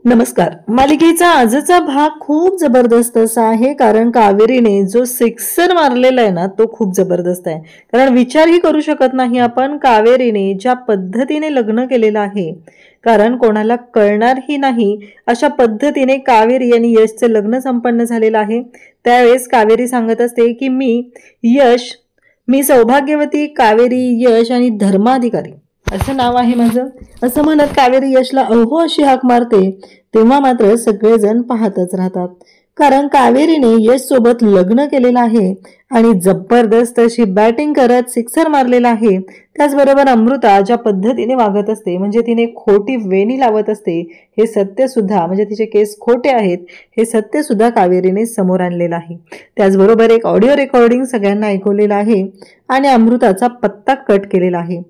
नमस्कार. मालिकेचा आजचा भाग खूप जबरदस्त असा आहे, कारण कावेरीने जो सिक्सर मारलेला आहे ना, तो खूप जबरदस्त आहे. कारण विचारही करू शकत नाही आपण, कावेरीने ज्या पद्धतीने लग्न केलेलं आहे, कारण कोणाला कळणारही नाही अशा पद्धतीने कावेरी आणि यशचं लग्न संपन्न झालेलं आहे. त्यावेळेस कावेरी सांगत असते की मी सौभाग्यवती कावेरी यश आणि धर्माधिकारी असं नाव आहे माझं, असं म्हणत कावेरी यशला अहो अशी हाक मारते. तेव्हा मात्र सगळेजण पाहतच राहतात, कारण कावेरीने यश सोबत लग्न केलेलं आहे आणि जबरदस्त अशी बॅटिंग करत सिक्सर मारलेला आहे. त्याचबरोबर अमृता ज्या पद्धतीने वागत असते, म्हणजे तिने खोटी वेणी लावत असते, हे सत्य सुद्धा, म्हणजे तिचे केस खोटे आहेत हे सत्य सुद्धा कावेरीने समोर आणलेलं आहे. त्याचबरोबर एक ऑडिओ रेकॉर्डिंग सगळ्यांना ऐकवलेलं आहे आणि अमृताचा पत्ता कट केलेला आहे.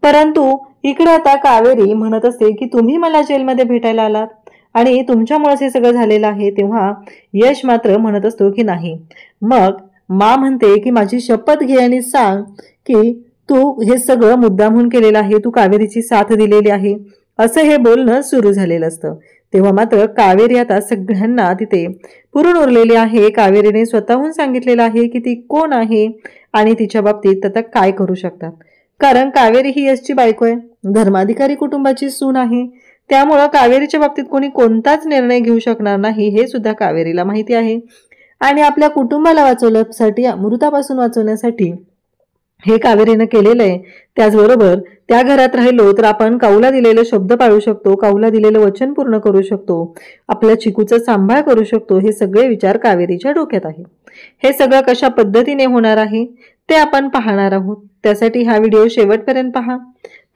परंतु इकडे आता कावेरी म्हणत असते की तुम्ही मला जेलमध्ये भेटायला आलात आणि तुमच्यामुळेच हे सगळं झालेलं आहे. तेव्हा यश मात्र म्हणत असतो की नाही. मग मा म्हणते की माझी शपथ घे आणि सांग की तू हे सगळं मुद्दामहून केलेलं आहे, तू कावेरीची साथ दिलेली आहे, असं हे बोलणं सुरू झालेलं असतं. तेव्हा मात्र कावेरी आता सगळ्यांना तिथे पुरून उरलेली आहे. कावेरीने स्वतःहून सांगितलेलं आहे की ती कोण आहे आणि तिच्या बाबतीत आता काय करू शकतात, कारण कावेरी ही यशची बायको आहे, धर्माधिकारी कुटुंबाची सून आहे. त्यामुळं कावेरीच्या बाबतीत कोणी कोणताच निर्णय घेऊ शकणार नाही हे सुद्धा कावेरीला माहिती आहे. आणि आपल्या कुटुंबाला वाचवण्यासाठी, अमृतापासून वाचवण्यासाठी हे कावेरीनं केलेलं आहे. त्याचबरोबर त्या घरात राहिलो तर आपण काऊला दिलेले शब्द पाळू शकतो, काऊला दिलेलं वचन पूर्ण करू शकतो, आपल्या चिकूचा सांभाळ करू शकतो, हे सगळे विचार कावेरीच्या डोक्यात आहे. हे सगळं कशा पद्धतीने होणार आहे ते आपण पाहणार आहोत. त्यासाठी हा व्हिडिओ शेवटपर्यंत पहा.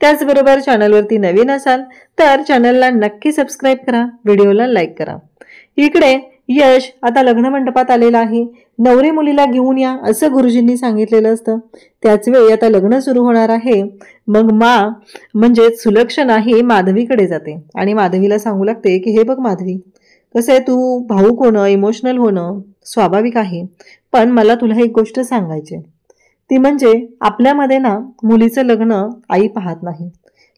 त्याचबरोबर चॅनलवरती नवीन असाल तर चॅनलला नक्की सबस्क्राईब करा, व्हिडिओला लाईक करा. इकडे यश आता लग्न मंडपात आलेला आहे. नवरी मुलीला घेऊन या असं गुरुजींनी सांगितलेलं असतं. त्याच वेळी आता लग्न सुरू होणार आहे. मग म्हणजे सुलक्षणा ही माधवीकडे जाते आणि माधवीला सांगू लागते की हे बघ माधवी, कसं आहे, तू भावूक होणं, इमोशनल होणं स्वाभाविक आहे, पण मला तुला एक गोष्ट सांगायची. ती म्हणजे आपल्यामध्ये ना मुलीचं लग्न आई पाहत नाही,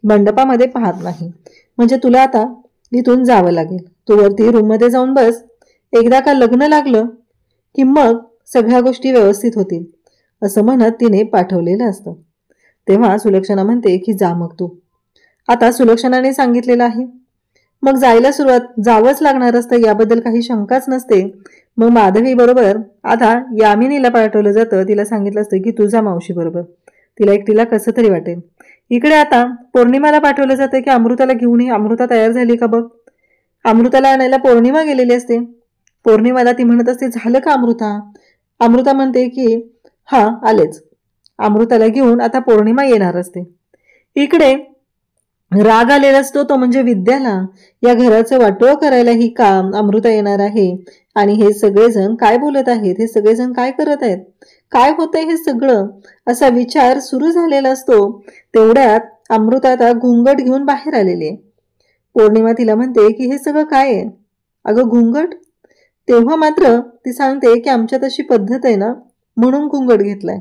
मंडपामध्ये पाहत नाही. म्हणजे तुला आता इथून जावं लागेल, तू वरती रूममध्ये जाऊन बस. एकदा का लग्न लागलं की मग सगळ्या गोष्टी व्यवस्थित होतील, असं म्हणत तिने पाठवलेलं असतं. तेव्हा सुलक्षणा म्हणते की जा मग तू. आता सुलक्षणाने सांगितलेलं आहे, मग जायला जावंच लागणार असतं, याबद्दल काही शंकाच नसते. मग माधवी बरोबर आता यामिनीला पाठवलं जातं. तिला सांगितलं असतं की तुझा मावशी बरोबर, तिला एकटीला कसं तरी वाटेल. इकडे आता पौर्णिमाला पाठवलं जातं की अमृताला घेऊन ये. अमृता तयार झाली का बघ. अमृताला आणायला पौर्णिमा गेलेली असते. पौर्णिमाला ती म्हणत असते झालं का अमृता. अमृता म्हणते की हा आलेच. अमृताला घेऊन आता पौर्णिमा येणार असते. इकडे राग आलेला असतो तो म्हणजे विद्याला. या घराचं वाटोळं करायला ही काम अमृता येणार आहे आणि हे सगळेजण काय बोलत आहेत, हे सगळेजण काय करत आहेत, काय होतंय हे सगळं, असा विचार सुरू झालेला असतो. तेवढ्यात अमृता आता घुंगट घेऊन बाहेर आलेली आहे. पौर्णिमा तिला म्हणते की हे सगळं काय आहे. अगं घुंगट. तेव्हा मात्र ती सांगते की आमच्यात अशी पद्धत आहे ना, म्हणून घुंगट घेतलाय.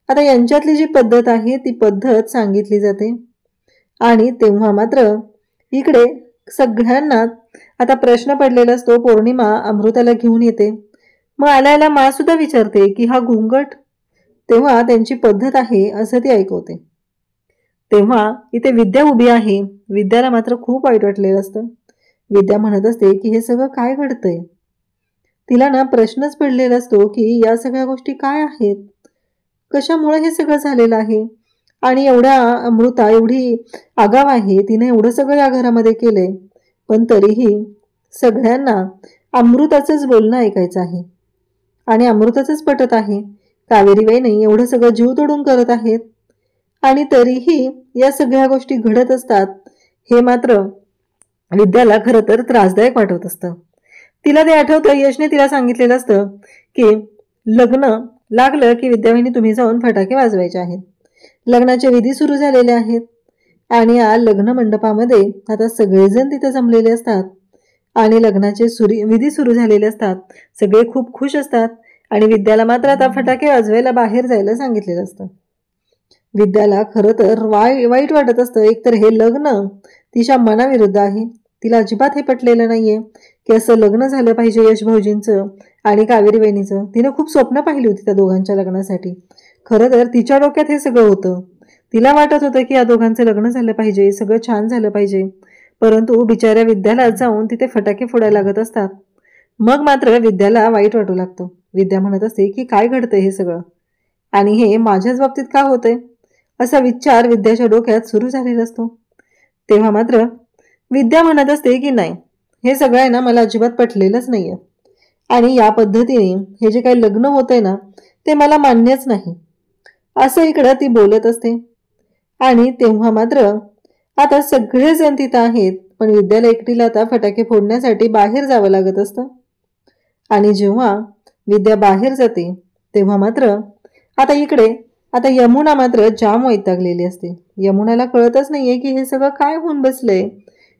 आता यांच्यातली जी पद्धत आहे ती पद्धत सांगितली जाते. आणि तेव्हा मात्र इकडे सगळ्यांना आता प्रश्न पडलेला असतो. पौर्णिमा अमृताला घेऊन येते. मग आल्याला मा सुद्धा विचारते की हा घुंगट. तेव्हा त्यांची पद्धत आहे असं ती ऐकवते. तेव्हा इथे विद्या उभी आहे. विद्याला मात्र खूप वाईट वाटलेलं असतं. विद्या म्हणत असते की हे सगळं काय घडतंय. तिला ना प्रश्नच पडलेला असतो की या सगळ्या गोष्टी काय आहेत, कशामुळे हे सगळं झालेलं आहे. आणि एवढ्या अमृता एवढी आगाव आहे, तिने एवढं सगळं या घरामध्ये केलंय, पण तरीही सगळ्यांना अमृताचंच बोलणं ऐकायचं आहे आणि अमृताचंच पटत आहे. कावेरीबाई नाही एवढं सगळं जीव तोडून करत आहेत आणि तरीही या सगळ्या गोष्टी घडत असतात. हे मात्र विद्याला खरं तर त्रासदायक वाटत असतं. तिला ते आठवतं, यशने तिला सांगितलेलं असतं की लग्न लागलं की विद्यावाहिनी तुम्ही जाऊन फटाके वाजवायचे आहेत. लग्नाचे विधी सुरू झालेले आहेत आणि या लग्न मंडपामध्ये आता सगळेजण तिथे जमलेले असतात आणि लग्नाचे विधी सुरू झालेले असतात. सगळे खूप खुश असतात आणि विद्याला मात्र आता फटाके वाजवायला बाहेर जायला सांगितलेलं असतं. विद्याला खरं तर वाईट वाटत असतं. एकतर हे लग्न तिच्या मनाविरुद्ध आहे, तिला अजिबात हे पटलेलं नाहीये की असं लग्न झालं पाहिजे यश भाऊजींचं आणि कावेरी वहिनीचं. तिने खूप स्वप्न पाहिली होती त्या दोघांच्या लग्नासाठी. खरं तर तिच्या डोक्यात हे सगळं होतं. तिला वाटत होतं की या दोघांचं लग्न झालं पाहिजे, सगळं छान झालं पाहिजे. परंतु बिचाऱ्या विद्याला जाऊन तिथे फटाके फोडायला लागत असतात. मग मात्र विद्याला वाईट वाटू लागतं. विद्या म्हणत असते की काय घडतंय हे सगळं आणि हे माझ्याच बाबतीत का होतंय, असा विचार विद्याच्या डोक्यात सुरू झालेला असतो. तेव्हा मात्र विद्या म्हणत असते की नाही, हे सगळं आहे ना मला अजिबात पटलेलंच नाहीये आणि या पद्धतीने हे जे काही लग्न होतंय ना ते मला मान्यच नाही, असं इकडं ती बोलत असते. आणि तेव्हा मात्र आता सगळेजण तिथं आहेत, पण विद्याला एकटीला आता फटाके फोडण्यासाठी बाहेर जावं लागत असतं. आणि जेव्हा विद्या बाहेर जाते तेव्हा मात्र आता इकडे आता यमुना मात्र जाम वैतागलेली असते. यमुनाला कळतच नाहीये की हे सगळं काय होऊन बसलंय.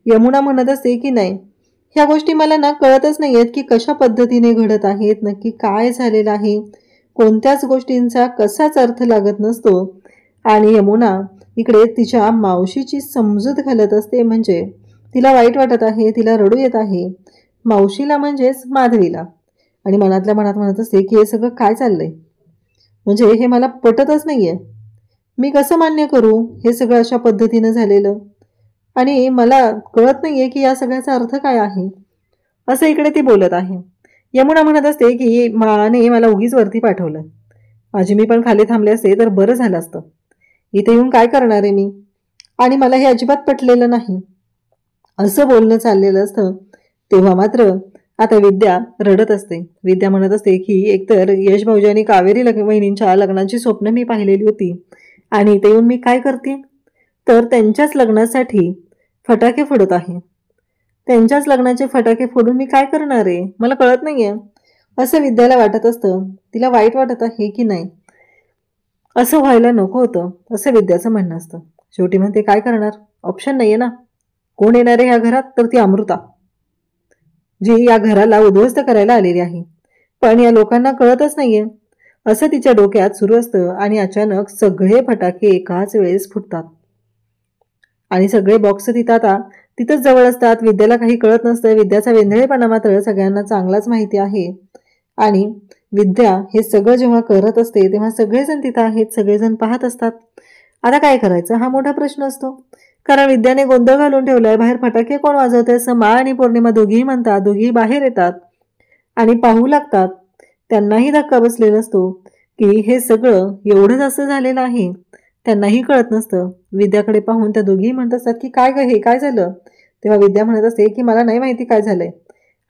यमुना म्हणत असते की नाही, ह्या गोष्टी मला ना कळतच नाहीयेत की कशा पद्धतीने घडत आहेत, नक्की काय झालेलं आहे, कोणत्याच गोष्टींचा कसाच अर्थ लागत नसतो. आणि यमुना इकडे तिच्या मावशीची समजूत घालत असते. म्हणजे तिला वाईट वाटत आहे, तिला रडू येत आहे मावशीला म्हणजेच माधवीला. आणि मनातल्या मनात म्हणत असते की हे सगळं काय चाललंय, म्हणजे हे मला पटतच नाहीये. मी कसं मान्य करू हे सगळं अशा पद्धतीनं झालेलं, आणि मला कळत नाहीये की या सगळ्याचा अर्थ काय आहे, असं इकडे ती बोलत आहे. यमुना म्हणत असते की माने मला उगीच वरती पाठवलं, माझी मी पण खाली थांबले असते तर बरं झालं असतं. इथे येऊन काय करणार आहे मी, आणि मला हे अजिबात पटलेलं नाही, असं बोलणं चाललेलं असतं. तेव्हा मात्र आता विद्या रडत असते. विद्या म्हणत असते की एकतर यश भाऊजी आणि कावेरी वहिनींच्या लग्नाची स्वप्न मी पाहिलेली होती आणि इथे येऊन मी काय करते, तर त्यांच्याच लग्नासाठी फटाके फोडत आहे. त्यांच्याच लग्नाचे फटाके फोडून मी काय करणार आहे, मला कळत नाहीये, असं विद्याला वाटत असतं. तिला वाईट वाटत आहे की नाही, असं व्हायला नको होतं, असं विद्याचं म्हणणं असतं. शेवटी म्हणते काय करणार, ऑप्शन नाहीये ना. कोण येणार आहे ह्या घरात, तर ती अमृता, जी या घराला उद्ध्वस्त करायला आलेली आहे. पण या लोकांना कळतच नाहीये, असं तिच्या डोक्यात सुरू असतं. आणि अचानक सगळे फटाके एकाच वेळेस फुटतात आणि सगळे बॉक्स तिथं आता तिथंच जवळ असतात. विद्याला काही कळत नसतं. विद्याचा वेंधळेपणा मात्र सगळ्यांना चांगलाच माहिती आहे. आणि विद्या हे सगळं जेव्हा करत असते तेव्हा सगळेजण तिथं आहेत, सगळेजण पाहत असतात. आता काय करायचं हा मोठा प्रश्न असतो, कारण विद्याने गोंधळ घालून ठेवलाय. बाहेर फटाके कोण वाजवतंय असं मा आणि पौर्णिमा दोघीही म्हणतात. दोघीही बाहेर येतात आणि पाहू लागतात. त्यांनाही धक्का बसलेला असतो की हे सगळं एवढंच असं झालेलं आहे. त्यांनाही कळत नसतं. विद्याकडे पाहून त्या दोघीही म्हणत असतात की काय ग हे काय झालं. तेव्हा विद्या म्हणत असते की मला नाही माहिती काय झालंय.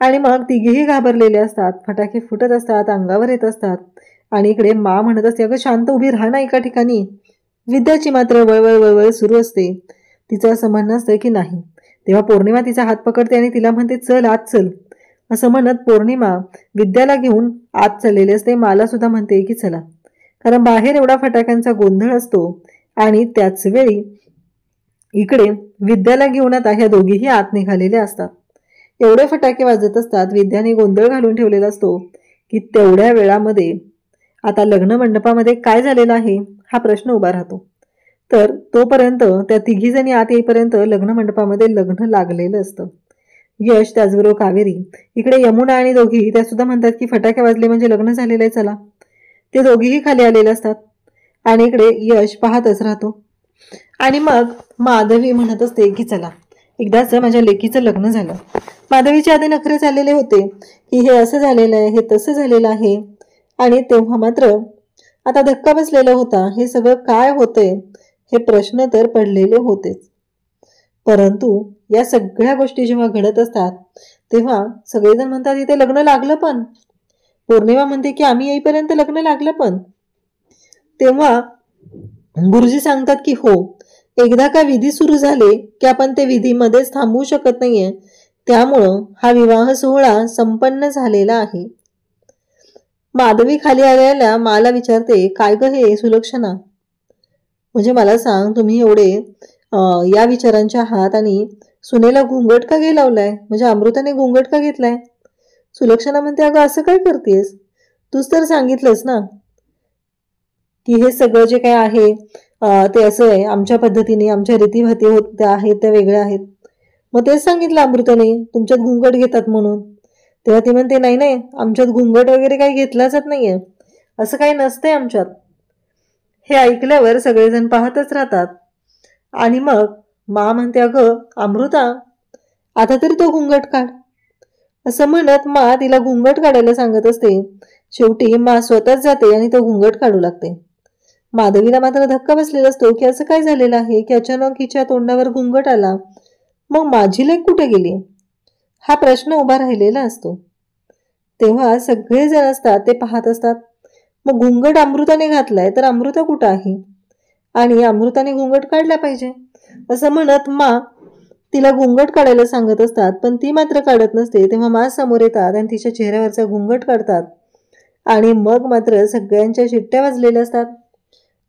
आणि मग तिघेही घाबरलेले असतात. फटाके फुटत असतात, अंगावर येत असतात. आणि इकडे मा म्हणत असते अगं शांत उभी राहा ना एका ठिकाणी. विद्याची मात्र वळवळ वळवळ सुरू असते. तिचं असं म्हणणं असतं की नाही. तेव्हा पौर्णिमा तिचा हात पकडते आणि तिला म्हणते चल आत चल, असं म्हणत पौर्णिमा विद्याला घेऊन आत चाललेली असते. मला सुद्धा म्हणते की चला, कारण बाहेर एवढा फटाक्यांचा गोंधळ असतो. आणि त्याच वेळी इकडे विद्याला घेऊन आता ह्या दोघीही आत निघालेल्या असतात. एवढे फटाके वाजत असतात. विद्याने गोंधळ घालून ठेवलेला असतो की तेवढ्या वेळामध्ये आता लग्न मंडपामध्ये काय झालेलं आहे हा प्रश्न उभा राहतो. तर तोपर्यंत त्या तिघी जणी आत येईपर्यंत लग्न मंडपामध्ये लग्न लागलेलं असतं. यश त्याचबरोबर कावेरी, इकडे यमुना आणि दोघी त्या सुद्धा म्हणतात की फटाके वाजले म्हणजे लग्न झालेलं आहे चला. ते दोघीही खाली आलेले असतात आणि इकडे यश पाहतच राहतो. आणि मग माधवी म्हणत असते की चला एकदाच माझ्या लेकीचं लग्न झालं. माधवीच्या आधी नखरे झालेले होते की हे असं झालेलं आहे, हे तसं झालेलं आहे. आणि तेव्हा मात्र आता धक्का बसलेला होता. हे सगळं काय होतंय हे प्रश्न तर पडलेले होतेच. परंतु या सगळ्या गोष्टी जेव्हा घडत असतात तेव्हा सगळेजण म्हणतात इथे लग्न लागलं पण. पौर्णिमा म्हणते की आम्ही येईपर्यंत लग्न लागलं पण. तेव्हा गुरुजी सांगतात की हो, एकदा का विधी सुरू झाले की आपण ते विधीमध्येच थांबवू शकत नाहीये. त्यामुळं हा विवाह सोहळा संपन्न झालेला आहे. माधवी खाली आलेल्या मला विचारते काय ग हे सुलक्षणा, म्हणजे मला सांग तुम्ही एवढे या विचारांच्या आहात आणि सुनेला घुंगट का घे लावलाय, म्हणजे अमृताने घुंगट का घेतलाय. सुलक्षणा म्हणते अगं असं काय करतेस, तूच तर सांगितलंस ना की हे सगळं जे काय आहे ते असं आहे, आमच्या पद्धतीने आमच्या रीतीभाती होत त्या आहेत त्या वेगळ्या आहेत. मग तेच सांगितलं अमृताने, तुमच्यात घुंगट घेतात म्हणून. तेव्हा ती म्हणते, नाही नाही, आमच्यात घुंगट वगैरे काही घेतला जात नाहीये, असं काही नसतंय आमच्यात. हे ऐकल्यावर सगळेजण पाहतच राहतात. आणि मग मा म्हणते, अगं अमृता, आता तरी तो घुंगट काढ. असं म्हणत मा तिला घुंगट काढायला सांगत असते. शेवटी मा स्वतःच जाते आणि तो घुंगट काढू लागते. माधवीला मात्र धक्का बसलेला असतो की असं काय झालेलं आहे की अचानक हिच्या तोंडावर घुंगट आला. मग माझी लेक कुठे गेली, हा प्रश्न उभा राहिलेला असतो. तेव्हा सगळेजण असतात ते पाहत असतात. मग घुंगट अमृताने घातलाय तर अमृता कुठं आहे, आणि अमृताने घुंगट काढला पाहिजे असं म्हणत मा तिला घुंगट काढायला सांगत असतात. पण ती मात्र काढत नसते. तेव्हा मा समोर येतात आणि तिच्या चेहऱ्यावरचा घुंगट काढतात. आणि मग मात्र सगळ्यांच्या शिट्ट्या वाजलेल्या असतात,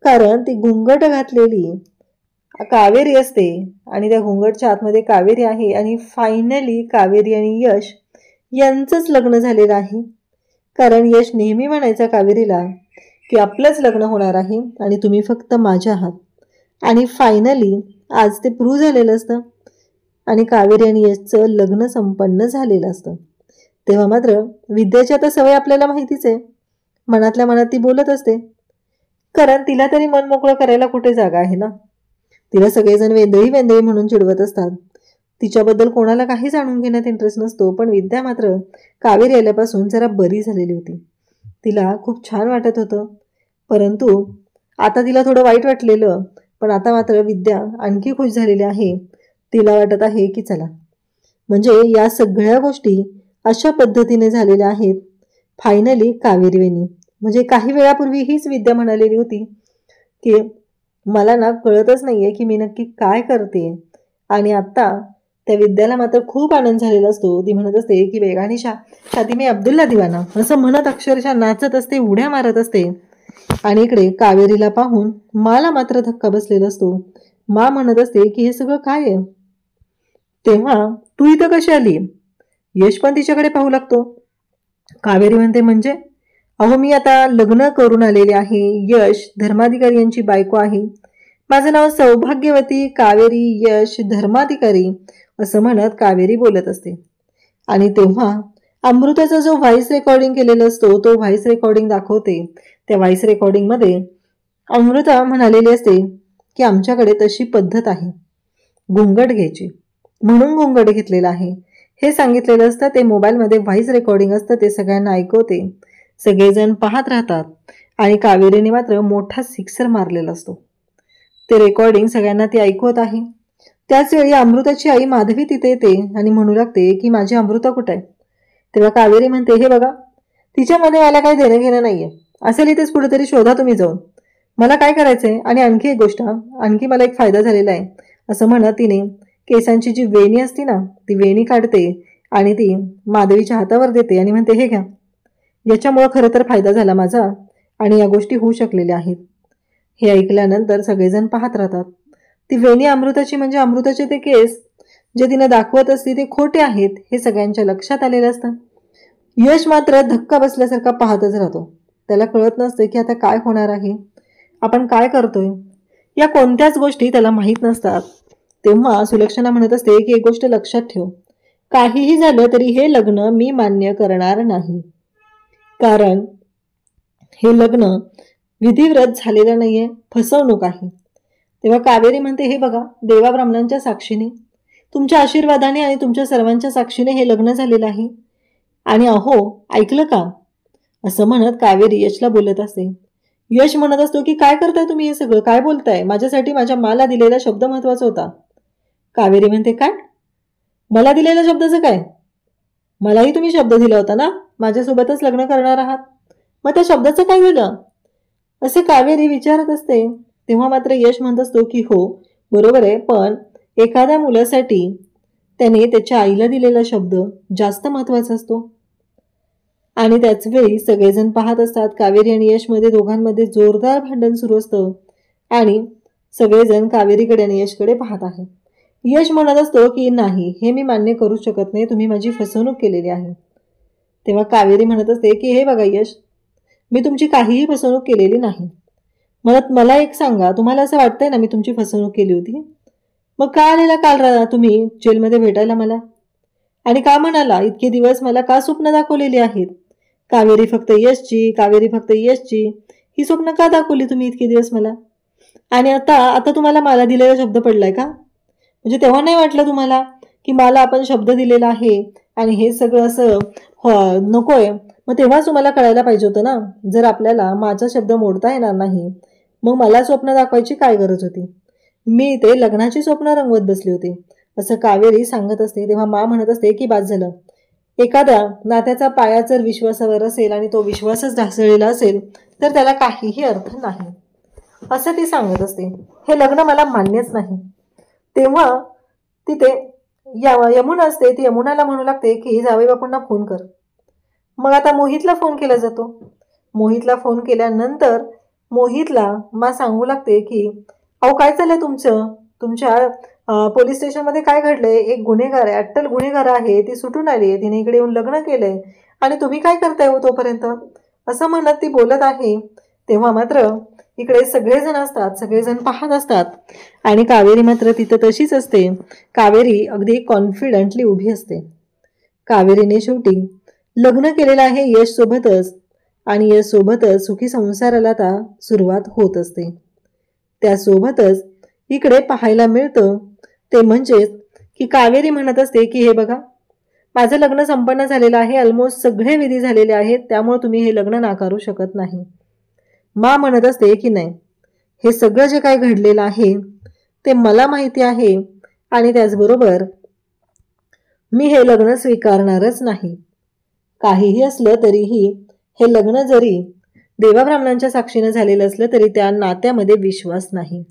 कारण ती घुंगट घातलेली कावेरी असते आणि त्या घुंगटच्या आतमध्ये कावेरी आहे. आणि फायनली कावेरी आणि यश यांचंच लग्न झालेलं आहे. कारण यश नेहमी म्हणायचा कावेरीला की आपलंच लग्न होणार आहे आणि तुम्ही फक्त माझ्या आहात. आणि फायनली आज ते प्रूव्ह झालेलं असतं आणि कावेरी आणि यशचं लग्न संपन्न झालेलं असतं. तेव्हा मात्र विद्याची आता सवय आपल्याला माहितीच आहे, मनातल्या मनात ती बोलत असते, कारण तिला तरी मन मोकळं करायला कुठे जागा आहे ना. तिला सगळेजण वेंदळी वेंदळी म्हणून चिडवत असतात. तिच्याबद्दल कोणाला काही जाणून घेण्यात इंटरेस्ट नसतो. पण विद्या मात्र कावेरी आल्यापासून जरा बरी झालेली होती. तिला खूप छान वाटत होतं, परंतु आता तिला थोडं वाईट वाटलेलं. पण आता मात्र विद्या आणखी खुश झालेली आहे. तिला वाटत आहे की चला, म्हणजे या सगळ्या गोष्टी अशा पद्धतीने झालेल्या आहेत. फायनली कावेरी वहिनी, म्हणजे काही वेळापूर्वी हीच विद्या म्हणालेली होती की मला ना कळतच नाहीये की मी नक्की काय करते. आणि आता त्या विद्याला मात्र खूप आनंद झालेला असतो. ती म्हणत असते की वेगाने छाती मी अब्दुल्ला दिवाना असं म्हणत अक्षरशः नाचत असते, उड्या मारत असते. आणि इकडे कावेरीला पाहून माला मात्र धक्का बसलेला असतो. मा म्हणत असते की हे सगळं काय आहे. तेव्हा तू इथं कशी आली. यश पण तिच्याकडे पाहू लागतो. कावेरी म्हणते, म्हणजे अहो मी आता लग्न करून आलेले आहे. यश धर्माधिकारी यांची बायको आहे. माझं नाव सौभाग्यवती कावेरी यश धर्माधिकारी असं म्हणत कावेरी बोलत असते. आणि तेव्हा अमृताचा जो व्हॉइस रेकॉर्डिंग केलेला असतो तो व्हॉइस रेकॉर्डिंग दाखवते. त्या व्हॉइस रेकॉर्डिंग मध्ये अमृता म्हणालेली असते की आमच्याकडे तशी पद्धत आहे घुंगट घ्यायची, म्हणून घुंगट घेतलेला आहे हे सांगितलेलं असतं. ते मोबाईलमध्ये व्हॉइस रेकॉर्डिंग असतं, ते सगळ्यांना ऐकवते. सगळेजण पाहत राहतात. आणि कावेरीने मात्र मोठा सिक्सर मारलेला असतो. ते रेकॉर्डिंग सगळ्यांना ती ऐकवत आहे. त्याच वेळी अमृताची आई माधवी तिथे येते आणि म्हणू लागते की माझी अमृता कुठे आहे. तेव्हा कावेरी म्हणते, हे बघा, तिच्यामध्ये मला काही देणं घेणं नाहीये, असेल इथेच कुठेतरी शोधा तुम्ही जाऊन, मला काय करायचंय. आणि आणखी एक गोष्ट, आणखी मला एक फायदा झालेला आहे असं म्हणत तिने केसांची जी वेणी असते ना ती वेणी काढते आणि ती माधवीच्या हातावर देते आणि म्हणते, हे घ्या, याच्यामुळं खरं तर फायदा झाला माझा आणि या गोष्टी होऊ शकलेल्या आहेत. हे ऐकल्यानंतर सगळेजण पाहत राहतात. ती वेणी अमृताची, म्हणजे अमृताचे ते केस जे तिने दाखवत असते ते खोटे आहेत हे सगळ्यांच्या लक्षात आलेलं असतं. यश मात्र धक्का बसल्यासारखा पाहतच राहतो. त्याला कळत नसते की आता काय होणार आहे, आपण काय करतोय, या कोणत्याच गोष्टी त्याला माहीत नसतात. तेव्हा सुलक्षणा म्हणत असते की एक गोष्ट लक्षात ठेव, काहीही झालं तरी हे लग्न मी मान्य करणार नाही, कारण हे लग्न विधिव्रत झालेलं नाहीये, फसवणूक आहे. तेव्हा कावेरी म्हणते, हे बघा, देवा ब्राह्मणांच्या साक्षीने, तुमच्या आशीर्वादाने आणि तुमच्या सर्वांच्या साक्षीने हे लग्न झालेलं आहे. आणि अहो, ऐकलं का, असं म्हणत कावेरी यशला बोलत असते. यश म्हणत असतो की काय करताय तुम्ही, हे सगळं काय बोलताय, माझ्यासाठी माझ्या माला दिलेला शब्द महत्वाचा होता. कावेरी म्हणते, काय, मला दिलेल्या शब्दाचं काय, मलाही तुम्ही शब्द दिला होता ना, माझ्यासोबतच लग्न करणार आहात, मग त्या शब्दाचं काय झालं, असे कावेरी विचारत असते. तेव्हा मात्र यश म्हणत असतो की हो बरोबर आहे, पण एखाद्या मुलासाठी त्याने त्याच्या आईला दिलेला शब्द जास्त महत्वाचा असतो. आणि त्याच वेळी सगळेजण पाहत असतात. कावेरी आणि यशमध्ये दोघांमध्ये जोरदार भांडण सुरू असतं आणि सगळेजण कावेरीकडे आणि यशकडे पाहत आहेत. यश म्हणत असतो की नाही, हे मी मान्य करू शकत नाही, तुम्ही माझी फसवणूक केलेली आहे. तेव्हा कावेरी म्हणत असते की हे बघा यश, मी तुमची काहीही फसवणूक केलेली नाही. मला एक सांगा, तुम्हाला असं वाटतंय ना मी तुमची फसवणूक केली होती. मग का आलेला काल तुम्ही जेलमध्ये भेटायला मला? आणि का म्हणाला इतके दिवस मला का स्वप्न दाखवलेली आहेत? कावेरी फक्त यशची, कावेरी फक्त यशची, ही स्वप्न का दाखवली तुम्ही इतके दिवस मला? आणि आता आता तुम्हाला मला दिलेला शब्द पडलाय का? म्हणजे तेव्हा नाही वाटलं तुम्हाला की मला आपण शब्द दिलेला आहे आणि हे सगळं असं नकोय? मग तेव्हाच तुम्हाला कळायला पाहिजे होतं ना, जर आपल्याला माझा शब्द मोडता येणार नाही मग मला स्वप्न दाखवायची काय गरज होती? मी ते लग्नाची स्वप्न रंगवत बसली होती, असं कावेरी सांगत असते. तेव्हा मा म्हणत असते की बाद झालं. एखाद्या नात्याचा पाया जर विश्वासावर असेल आणि तो विश्वासच ढासळलेला असेल तर त्याला काहीही अर्थ नाही, असं ती सांगत असते. हे लग्न मला मान्यच नाही. तेव्हा तिथे यमुना असते, ती यमुनाला म्हणू लागते की जावई बापूंना फोन कर. मग आता मोहितला फोन केला जातो. मोहितला फोन केल्यानंतर मोहितला मा सांगू लागते की अहो काय चाललंय तुमचं, तुमच्या पोलीस स्टेशनमध्ये काय घडलंय? एक गुन्हेगार आहे, अट्टल गुन्हेगार आहे, ती सुटून आली आहे, तिने इकडे येऊन लग्न केलंय आणि तुम्ही काय करताय हो तोपर्यंत, असं म्हणत ती बोलत आहे. तेव्हा मात्र इकडे सगळेजण असतात, सगळेजण पाहत असतात आणि कावेरी मात्र तिथं तशीच असते. कावेरी अगदी कॉन्फिडंटली उभी असते. कावेरीने शेवटी लग्न केलेलं आहे यश सोबतच आणि यश सोबतच सुखी संसाराला आता सुरुवात होत असते. त्यासोबतच इकडे पाहायला मिळतं ते म्हणजेच की कावेरी म्हणत असते की हे बघा, माझं लग्न संपन्न झालेलं आहे, ऑलमोस्ट सगळे विधी झालेले आहेत, त्यामुळे तुम्ही हे लग्न नाकारू शकत नाही. मा म्हणत असते की नाही, हे सगळं जे काय घडलेलं आहे ते मला माहिती आहे आणि त्याचबरोबर मी हे लग्न स्वीकारणारच नाही. काहीही असलं तरीही हे लग्न जरी देवाब्राह्मणांच्या साक्षीने झालेलं असलं तरी त्या नात्यामध्ये विश्वास नाही.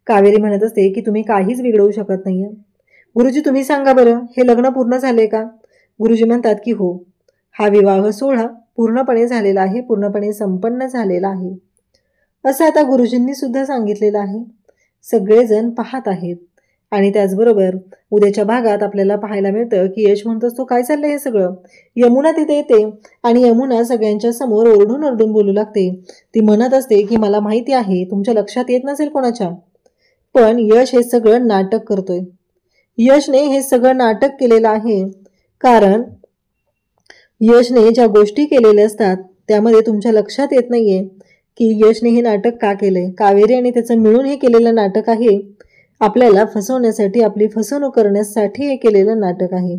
कावेरी म्हणत असते की तुम्ही काहीच बिघडवू शकत नाहीये. गुरुजी तुम्ही सांगा बरं, हे लग्न पूर्ण झाले का? गुरुजी म्हणतात की हो, हा विवाह सोहळा पूर्णपणे झालेला आहे, पूर्णपणे संपन्न झालेला आहे, असं आता गुरुजींनी सुद्धा सांगितलेलं आहे. सगळेजण पाहत आहेत आणि त्याचबरोबर उद्याच्या भागात आपल्याला पाहायला मिळतं की यश म्हणत असतो काय चाललंय हे सगळं. यमुना तिथे येते आणि यमुना सगळ्यांच्या समोर ओरडून ओरडून बोलू लागते. ती म्हणत असते की मला माहिती आहे तुमच्या लक्षात येत नसेल कोणाच्या, पण यश हे सगळं नाटक करतोय. यशने हे सगळं नाटक केलेलं आहे, कारण यशने ज्या गोष्टी केलेल्या असतात त्यामध्ये तुमच्या लक्षात येत नाहीये की यशने हे नाटक का केलंय. कावेरी आणि त्याचं मिळून हे केलेलं नाटक आहे, आपल्याला फसवण्यासाठी, आपली फसवणूक करण्यासाठी हे केलेलं नाटक आहे.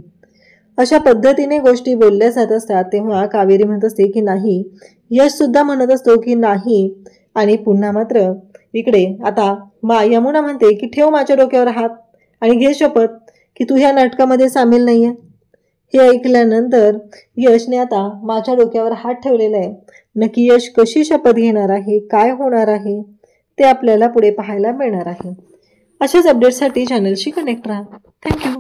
अशा पद्धतीने गोष्टी बोलल्या जात असतात. तेव्हा कावेरी म्हणत असते की नाही, यश सुद्धा म्हणत असतो की नाही. आणि पुन्हा मात्र इकडे आता यमुना म्हणते की ठेव माझ्या डोक्यावर हात आणि घे शपथ की तू ह्या नाटकामध्ये सामील नाहीये. हे ऐकल्यानंतर यशने आता माझ्या डोक्यावर हात ठेवलेला आहे. नक्की यश कशी शपथ घेणार आहे, काय होणार आहे ते आपल्याला पुढे पाहायला मिळणार आहे. अशाच अपडेट्ससाठी चॅनलशी कनेक्ट राहा. थँक्यू.